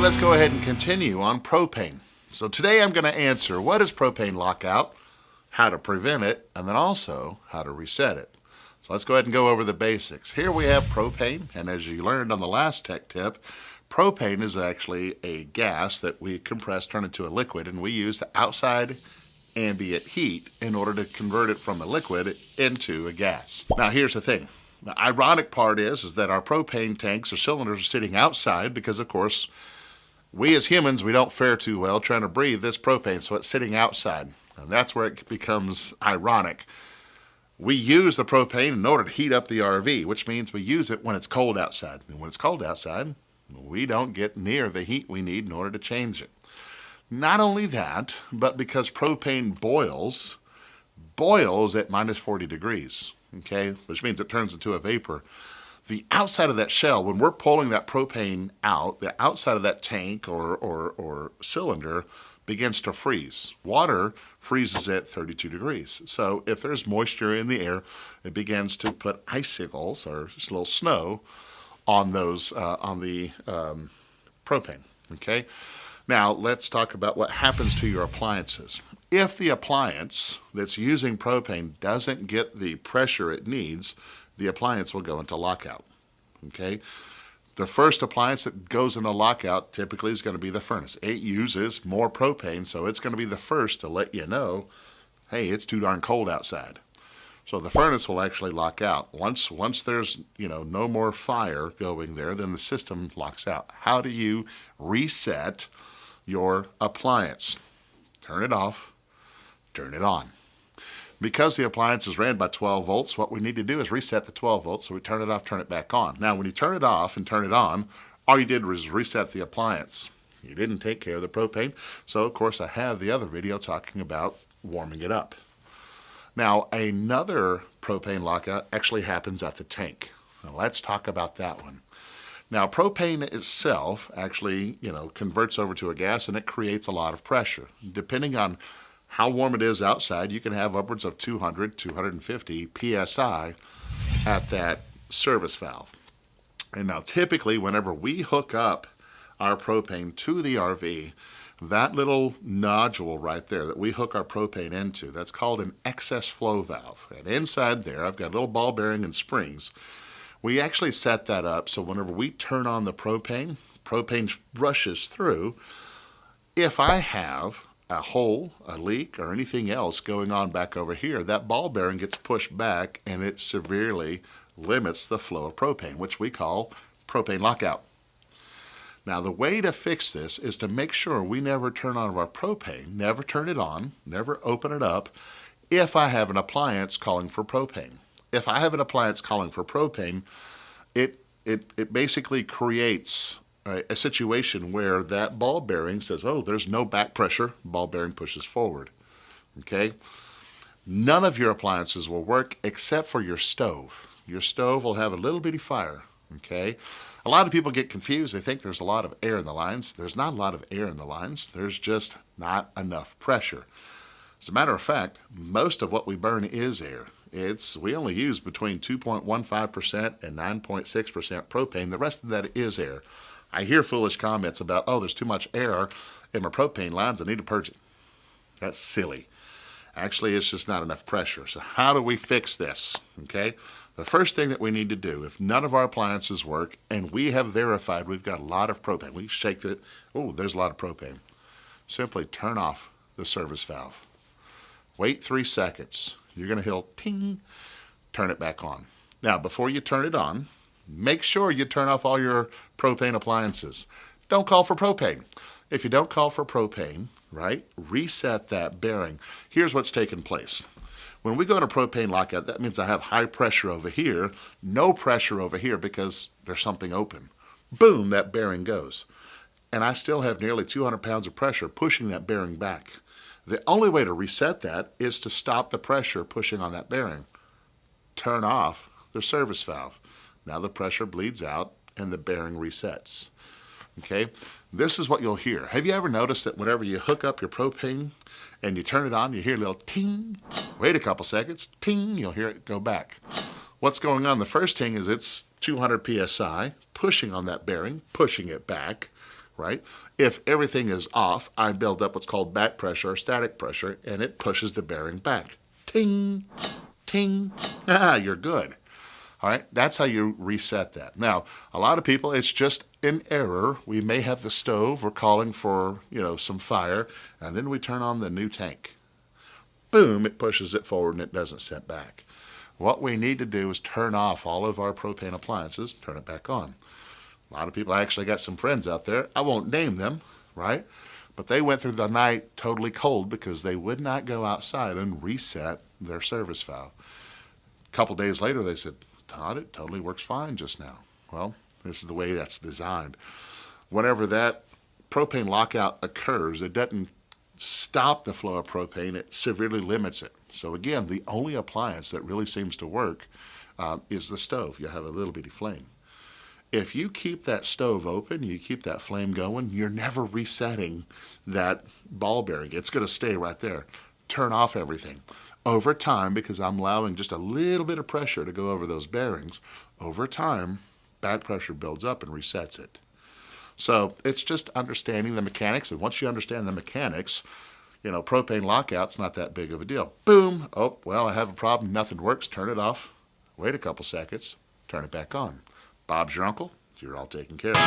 let's go ahead and continue on propane. So today I'm going to answer what is propane lockout, how to prevent it, and then also how to reset it. So let's go ahead and go over the basics. Here we have propane, and as you learned on the last tech tip, propane is actually a gas that we compress, turn into a liquid, and we use the outside ambient heat in order to convert it from a liquid into a gas. Now here's the thing. The ironic part is that our propane tanks or cylinders are sitting outside because, of course, we as humans, we don't fare too well trying to breathe this propane, so it's sitting outside. And that's where it becomes ironic. We use the propane in order to heat up the RV, which means we use it when it's cold outside. And when it's cold outside, we don't get near the heat we need in order to change it. Not only that, but because propane boils at minus 40 degrees, okay, which means it turns into a vapor. The outside of that shell, when we're pulling that propane out, the outside of that tank or cylinder begins to freeze. Water freezes at 32 degrees. So if there's moisture in the air, it begins to put icicles or just a little snow on those on the propane. Okay. Now let's talk about what happens to your appliances. If the appliance that's using propane doesn't get the pressure it needs, the appliance will go into lockout. Okay. The first appliance that goes into lockout typically is going to be the furnace. It uses more propane, so it's going to be the first to let you know, hey, it's too darn cold outside. So the furnace will actually lock out. Once there's no more fire going there, then the system locks out. How do you reset your appliance? Turn it off, turn it on. Because the appliance is ran by 12 volts, what we need to do is reset the 12 volts, so we turn it off, turn it back on. Now, when you turn it off and turn it on, all you did was reset the appliance. You didn't take care of the propane, so of course I have the other video talking about warming it up. Now, another propane lockout actually happens at the tank. Now, let's talk about that one. Now, propane itself actually, converts over to a gas, and it creates a lot of pressure. Depending on how warm it is outside, you can have upwards of 200, 250 psi at that service valve. And now typically whenever we hook up our propane to the RV, that little nodule right there that we hook our propane into, that's called an excess flow valve. And inside there, I've got a little ball bearing and springs. We actually set that up so whenever we turn on the propane rushes through. If I have a hole, a leak, or anything else going on back over here, that ball bearing gets pushed back and it severely limits the flow of propane, which we call propane lockout. Now, the way to fix this is to make sure we never turn on our propane, never turn it on, never open it up if I have an appliance calling for propane. If I have an appliance calling for propane, it basically creates a situation where that ball bearing says, oh, there's no back pressure, ball bearing pushes forward, okay? None of your appliances will work except for your stove. Your stove will have a little bitty fire, okay? A lot of people get confused. They think there's a lot of air in the lines. There's not a lot of air in the lines. There's just not enough pressure. As a matter of fact, most of what we burn is air. We only use between 2.15% and 9.6% propane. The rest of that is air. I hear foolish comments about, oh, there's too much air in my propane lines, I need to purge it. That's silly. Actually, it's just not enough pressure. So how do we fix this? Okay, the first thing that we need to do, if none of our appliances work and we have verified we've got a lot of propane, we shake it, oh, there's a lot of propane. Simply turn off the service valve. Wait 3 seconds. You're going to hear ting, turn it back on. Now, before you turn it on, make sure you turn off all your propane appliances. Don't call for propane. If you don't call for propane, right, reset that bearing. Here's what's taking place. When we go into propane lockout, that means I have high pressure over here, no pressure over here because there's something open. Boom, that bearing goes. And I still have nearly 200 pounds of pressure pushing that bearing back. The only way to reset that is to stop the pressure pushing on that bearing. Turn off the service valve. Now the pressure bleeds out and the bearing resets. Okay, this is what you'll hear. Have you ever noticed that whenever you hook up your propane and you turn it on, you hear a little ting, wait a couple seconds, ting, you'll hear it go back. What's going on? The first ting is it's 200 psi, pushing on that bearing, pushing it back, right? If everything is off, I build up what's called back pressure or static pressure, and it pushes the bearing back. Ting, ting, you're good. All right, that's how you reset that. Now, a lot of people, it's just an error. We may have the stove, we're calling for, some fire, and then we turn on the new tank. Boom, it pushes it forward and it doesn't set back. What we need to do is turn off all of our propane appliances, turn it back on. A lot of people, I actually got some friends out there, I won't name them, right? But they went through the night totally cold because they would not go outside and reset their service valve. A couple days later, they said, Todd, it totally works fine just now. Well, this is the way that's designed. Whenever that propane lockout occurs, it doesn't stop the flow of propane, it severely limits it. So again, the only appliance that really seems to work is the stove. You have a little bitty flame. If you keep that stove open, you keep that flame going, you're never resetting that ball bearing. It's going to stay right there. Turn off everything. Over time, because I'm allowing just a little bit of pressure to go over those bearings, over time, back pressure builds up and resets it. So it's just understanding the mechanics, and once you understand the mechanics, propane lockout's not that big of a deal. Boom, oh, well, I have a problem, nothing works, turn it off, wait a couple seconds, turn it back on. Bob's your uncle, you're all taken care of.